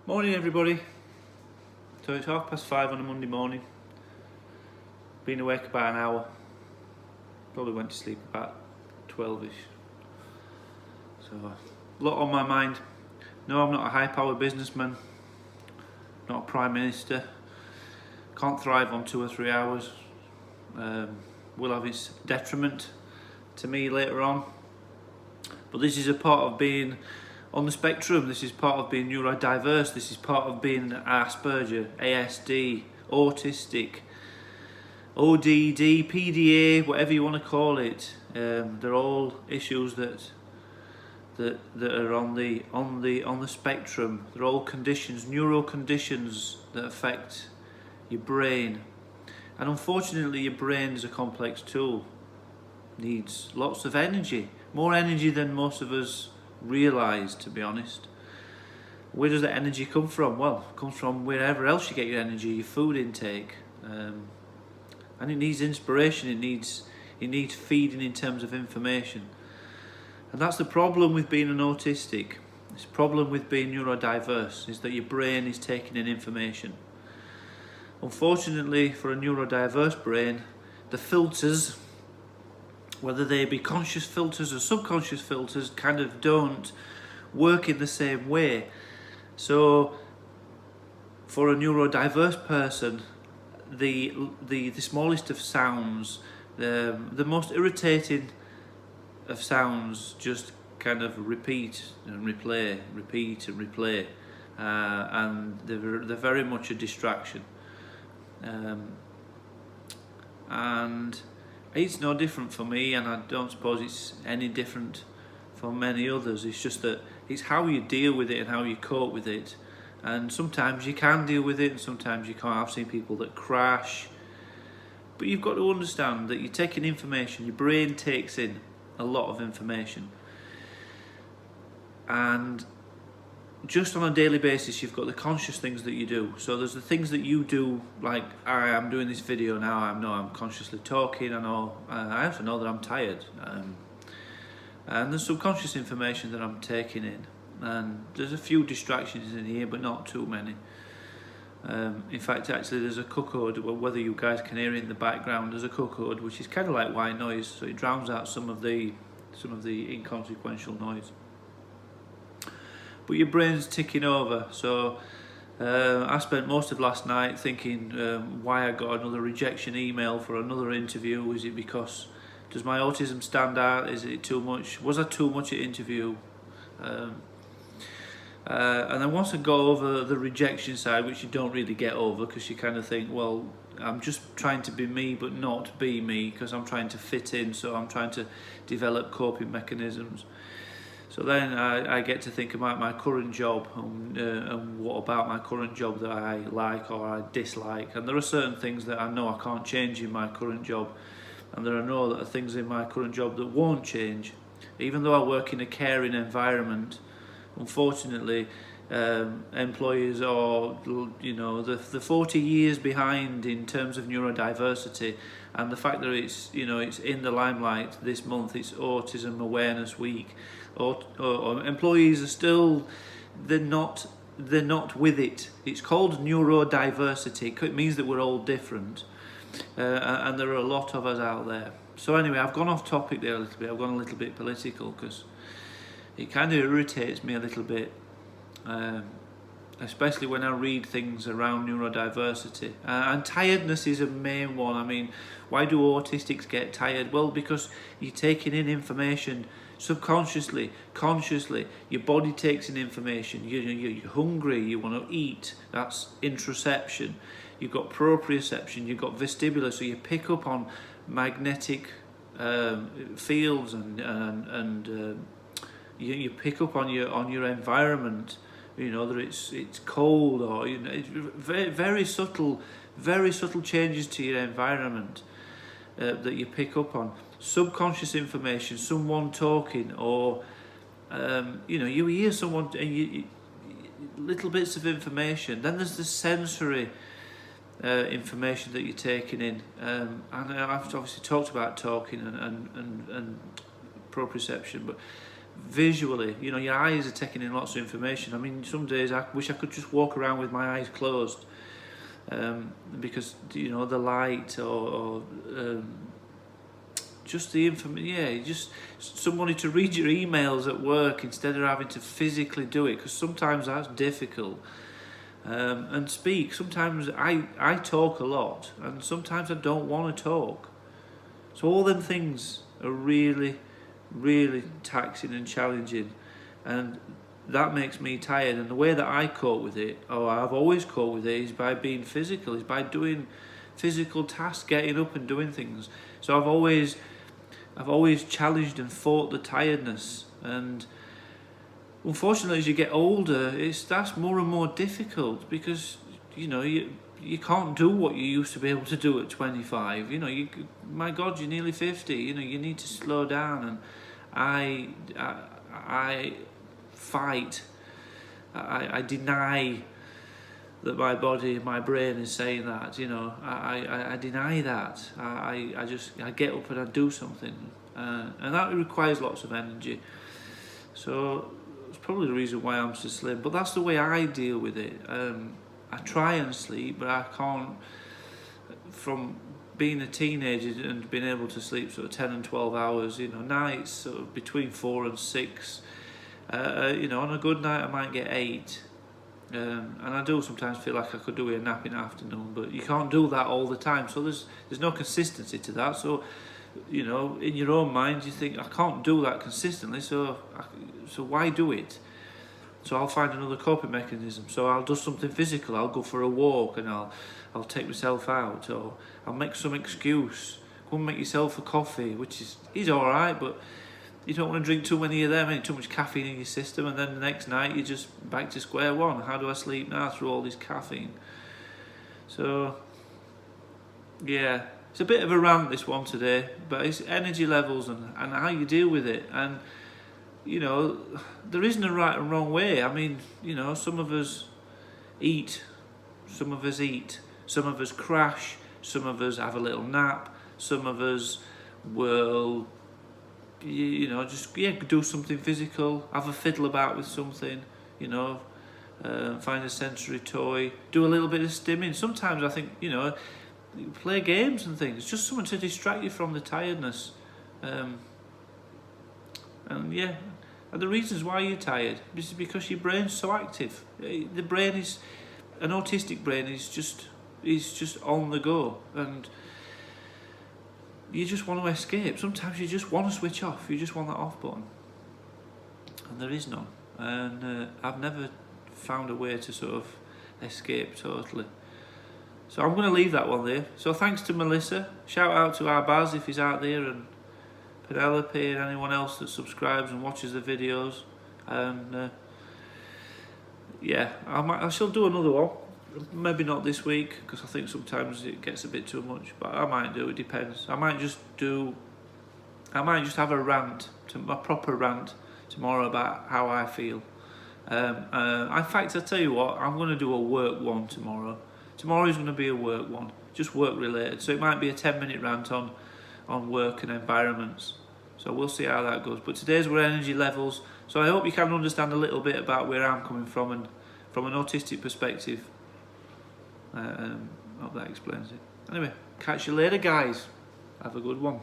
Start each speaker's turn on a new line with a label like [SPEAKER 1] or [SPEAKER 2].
[SPEAKER 1] Morning everybody. So it's 5:30 on a Monday morning. Been awake about an hour. Probably went to sleep about 12ish. So a lot on my mind. No, I'm not a high-powered businessman. Not a prime minister. Can't thrive on 2 or 3 hours. Will have its detriment to me later on. But this is a part of being on the spectrum. This is part of being neurodiverse. This is part of being Asperger, ASD, autistic, ODD, PDA, whatever you want to call it. They're all issues that are on the spectrum. They're all conditions, neuro conditions that affect your brain. And unfortunately, your brain is a complex tool. Needs lots of energy, more energy than most of us realise, to be honest. Where does that energy come from? Well, it comes from wherever else you get your energy, your food intake, and it needs inspiration. It needs feeding in terms of information, and that's the problem with being an autistic. This problem with being neurodiverse is that your brain is taking in information. Unfortunately, for a neurodiverse brain, the filters, whether they be conscious filters or subconscious filters, kind of don't work in the same way. So for a neurodiverse person, the smallest of sounds, the most irritating of sounds just kind of repeat and replay, and they're very much a distraction. And it's no different for me, and I don't suppose it's any different for many others. It's just that it's how you deal with it and how you cope with it. And sometimes you can deal with it and sometimes you can't. I've seen people that crash. But you've got to understand that you're taking information, your brain takes in a lot of information. And just on a daily basis, you've got the conscious things that you do. So there's the things that you do, like I'm doing this video now. I'm consciously talking. I also know that I'm tired, and there's subconscious information that I'm taking in. And there's a few distractions in here, but not too many. In fact, actually, there's a cuckold. Well, whether you guys can hear it in the background, there's a cuckold, which is kind of like white noise, so it drowns out some of the inconsequential noise. But your brain's ticking over. So I spent most of last night thinking why I got another rejection email for another interview. Is it because, does my autism stand out? Is it too much? Was I too much at interview? And then once I go over the rejection side, which you don't really get over, because you kind of think, well, I'm just trying to be me but not be me, because I'm trying to fit in, so I'm trying to develop coping mechanisms. So then I get to think about my current job and what about my current job that I like or I dislike. And there are certain things that I know I can't change in my current job, and there are things in my current job that won't change. Even though I work in a caring environment, unfortunately, employers are, the 40 years behind in terms of neurodiversity, and the fact that it's in the limelight this month. It's Autism Awareness Week. Or employees are still, they're not with it. It's called neurodiversity. It means that we're all different, and there are a lot of us out there. So anyway, I've gone off topic there a little bit. I've gone a little bit political because it kind of irritates me a little bit, especially when I read things around neurodiversity. And tiredness is a main one. I mean, why do autistics get tired? Well, because you're taking in information subconsciously, consciously. Your body takes in information. You're hungry, you want to eat. That's interoception. You've got proprioception, you've got vestibular, so you pick up on magnetic fields, and you pick up on your environment. Whether it's cold or it's very subtle changes to your environment that you pick up on. Subconscious information, someone talking, or you hear someone, little bits of information. Then there's the sensory information that you're taking in, and I've obviously talked about talking and proprioception, but visually, you know, your eyes are taking in lots of information. I mean, some days I wish I could just walk around with my eyes closed, because, you know, the light or just the information. Yeah, just somebody to read your emails at work instead of having to physically do it, because sometimes that's difficult. And speak. Sometimes I talk a lot, and sometimes I don't want to talk. So all them things are really, really taxing and challenging, and that makes me tired. And the way that I cope with it, or I've always coped with it, is by being physical, is by doing physical tasks, getting up and doing things. So I've always challenged and fought the tiredness. And unfortunately, as you get older, that's more and more difficult, because, you know, you can't do what you used to be able to do at 25. You know, my God, you're nearly 50. You know, you need to slow down. And I fight. I deny that my body, my brain is saying that. You know, I deny that. I get up and I do something, and that requires lots of energy. So it's probably the reason why I'm so slim. But that's the way I deal with it. I try and sleep, but I can't. From being a teenager and being able to sleep sort of 10 and 12 hours, you know, nights sort of between 4 and 6. You know, on a good night I might get 8. And I do sometimes feel like I could do a nap in the afternoon, but you can't do that all the time. So there's no consistency to that. So, you know, in your own mind you think, I can't do that consistently, so why do it? So I'll find another coping mechanism. So I'll do something physical. I'll go for a walk, and I'll take myself out, or I'll make some excuse. Go and make yourself a coffee, which is all right, but you don't want to drink too many of them, too much caffeine in your system, and then the next night you're just back to square one. How do I sleep now through all this caffeine? So, yeah, it's a bit of a rant, this one today, but it's energy levels and how you deal with it. And, you know, there isn't a right and wrong way. I mean, you know, some of us eat, some of us crash, some of us have a little nap, some of us will, you know, just do something physical, have a fiddle about with something, you know, find a sensory toy, do a little bit of stimming. Sometimes I think, you know, play games and things, just something to distract you from the tiredness. And yeah, and the reasons why you're tired is because your brain's so active. The brain is, an autistic brain is just on the go, and you just want to escape. Sometimes you just want to switch off. You just want that off button, and there is none. And I've never found a way to sort of escape totally. So I'm going to leave that one there. So thanks to Melissa. Shout out to our Baz if he's out there, and Penelope and anyone else that subscribes and watches the videos. And yeah, I shall do another one. Maybe not this week, because I think sometimes it gets a bit too much, but I might do. It depends. I might just have a rant, a proper rant tomorrow about how I feel. In fact, I tell you what, I'm going to do a work one tomorrow. Tomorrow is going to be a work one, just work related. So it might be a 10-minute rant on work and environments. So we'll see how that goes. But today's were energy levels. So I hope you can understand a little bit about where I'm coming from, and from an autistic perspective. Hope that explains it. Anyway, catch you later, guys. Have a good one.